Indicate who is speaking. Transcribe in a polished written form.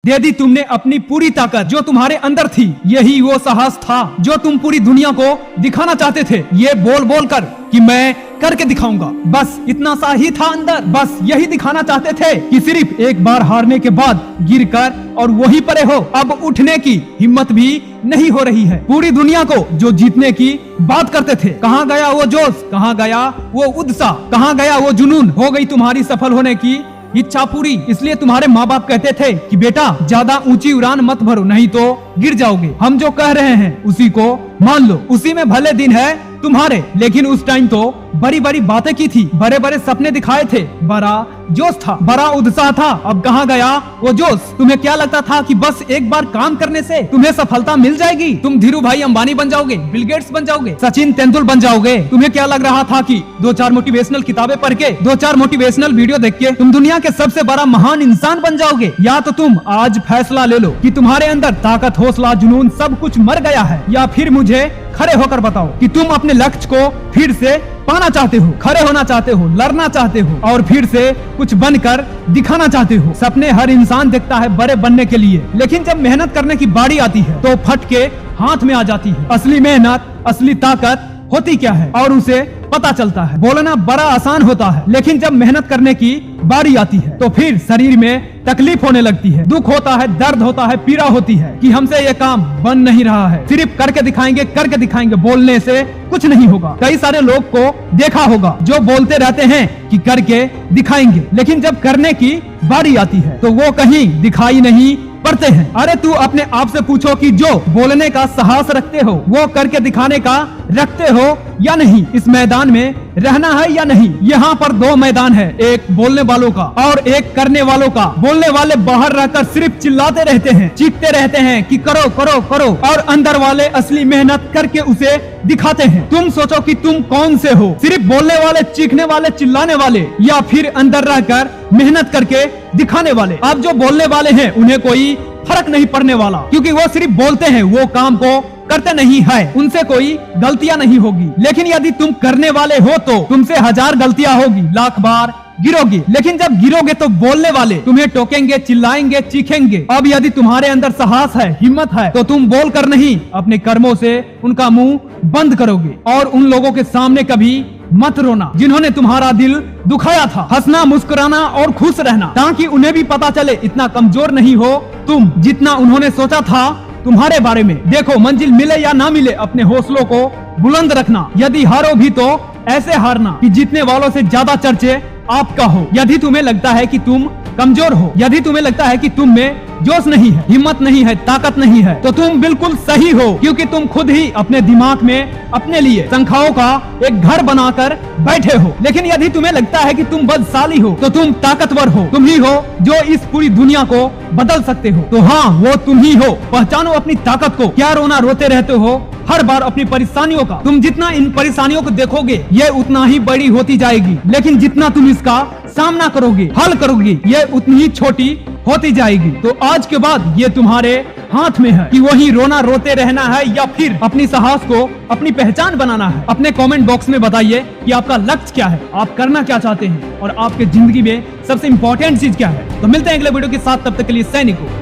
Speaker 1: दे दी तुमने अपनी पूरी ताकत जो तुम्हारे अंदर थी। यही वो साहस था जो तुम पूरी दुनिया को दिखाना चाहते थे, ये बोल बोल कर कि मैं करके दिखाऊंगा। बस इतना सा ही था अंदर, बस यही दिखाना चाहते थे कि सिर्फ एक बार हारने के बाद गिरकर और वहीं पड़े हो। अब उठने की हिम्मत भी नहीं हो रही है। पूरी दुनिया को जो जीतने की बात करते थे, कहाँ गया वो जोश, कहाँ गया वो उत्साह, कहाँ गया वो जुनून। हो गई तुम्हारी सफल होने की इच्छा पूरी। इसलिए तुम्हारे माँ बाप कहते थे कि बेटा ज्यादा ऊंची उड़ान मत भरो, नहीं तो गिर जाओगे। हम जो कह रहे हैं उसी को मान लो। उसी में भले दिन है तुम्हारे, लेकिन उस टाइम तो बड़ी बड़ी बातें की थी, बड़े बड़े सपने दिखाए थे, बड़ा जोश था, बड़ा उत्साह था। अब कहाँ गया वो जोश? तुम्हें क्या लगता था कि बस एक बार काम करने से तुम्हें सफलता मिल जाएगी? तुम धीरू भाई अंबानी बन जाओगे, बिल गेट्स बन जाओगे, सचिन तेंदुलकर बन जाओगे? तुम्हें क्या लग रहा था कि 2-4 मोटिवेशनल किताबें पढ़ के, 2-4 मोटिवेशनल वीडियो देख के तुम दुनिया के सबसे बड़ा महान इंसान बन जाओगे? या तो तुम आज फैसला ले लो कि तुम्हारे अंदर ताकत, हौसला, जुनून सब कुछ मर गया है, या फिर मुझे खड़े होकर बताओ कि तुम अपने लक्ष्य को फिर से पाना चाहते हो, खड़े होना चाहते हो, लड़ना चाहते हो और फिर से कुछ बनकर दिखाना चाहते हो। सपने हर इंसान देखता है बड़े बनने के लिए, लेकिन जब मेहनत करने की बारी आती है तो फट के हाथ में आ जाती है। असली मेहनत, असली ताकत होती क्या है और उसे पता चलता है। बोलना बड़ा आसान होता है, लेकिन जब मेहनत करने की बारी आती है तो फिर शरीर में तकलीफ होने लगती है, दुख होता है, दर्द होता है, पीड़ा होती है कि हमसे ये काम बन नहीं रहा है। सिर्फ करके दिखाएंगे, बोलने से कुछ नहीं होगा। कई सारे लोग को देखा होगा जो बोलते रहते हैं कि करके दिखाएंगे, लेकिन जब करने की बारी आती है तो वो कहीं दिखाई नहीं पड़ते हैं। अरे तू अपने आप से पूछो कि जो बोलने का साहस रखते हो वो करके दिखाने का रखते हो या नहीं? इस मैदान में रहना है या नहीं? यहाँ पर 2 मैदान है, एक बोलने वालों का और एक करने वालों का। बोलने वाले बाहर रहकर सिर्फ चिल्लाते रहते हैं, चीखते रहते हैं कि करो करो करो, और अंदर वाले असली मेहनत करके उसे दिखाते हैं। तुम सोचो कि तुम कौन से हो, सिर्फ बोलने वाले, चीखने वाले, चिल्लाने वाले, या फिर अंदर रहकर मेहनत करके दिखाने वाले? अब जो बोलने वाले हैं उन्हें कोई फर्क नहीं पड़ने वाला, क्योंकि वो सिर्फ बोलते हैं, वो काम को करते नहीं है, उनसे कोई गलतियां नहीं होगी। लेकिन यदि तुम करने वाले हो तो तुमसे 1000 गलतियां होगी, लाख बार गिरोगे, लेकिन जब गिरोगे तो बोलने वाले तुम्हें टोकेंगे, चिल्लाएंगे, चीखेंगे। अब यदि तुम्हारे अंदर साहस है, हिम्मत है, तो तुम बोल कर नहीं, अपने कर्मों से उनका मुंह बंद करोगे। और उन लोगों के सामने कभी मत रोना जिन्होंने तुम्हारा दिल दुखाया था। हंसना, मुस्कुराना और खुश रहना, ताकि उन्हें भी पता चले इतना कमजोर नहीं हो तुम जितना उन्होंने सोचा था तुम्हारे बारे में। देखो, मंजिल मिले या ना मिले, अपने हौसलों को बुलंद रखना। यदि हारो भी तो ऐसे हारना कि जीतने वालों से ज्यादा चर्चे आपका हो। यदि तुम्हें लगता है कि तुम कमजोर हो, यदि तुम्हें लगता है कि तुम में जोश नहीं है, हिम्मत नहीं है, ताकत नहीं है, तो तुम बिल्कुल सही हो, क्योंकि तुम खुद ही अपने दिमाग में अपने लिए संख्याओं का एक घर बनाकर बैठे हो। लेकिन यदि तुम्हें लगता है कि तुम बदशाली हो, तो तुम ताकतवर हो, तुम ही हो जो इस पूरी दुनिया को बदल सकते हो। तो हाँ, वो तुम ही हो। पहचानो अपनी ताकत को। क्या रोना रोते रहते हो हर बार अपनी परेशानियों का? तुम जितना इन परेशानियों को देखोगे ये उतना ही बड़ी होती जाएगी, लेकिन जितना तुम इसका सामना करोगे, हल करोगे, ये उतनी ही छोटी होती जाएगी। तो आज के बाद ये तुम्हारे हाथ में है कि वही रोना रोते रहना है या फिर अपनी साहस को अपनी पहचान बनाना है। अपने कमेंट बॉक्स में बताइए कि आपका लक्ष्य क्या है, आप करना क्या चाहते हैं और आपके जिंदगी में सबसे इंपॉर्टेंट चीज क्या है। तो मिलते हैं अगले वीडियो के साथ, तब तक के लिए सैनिकों।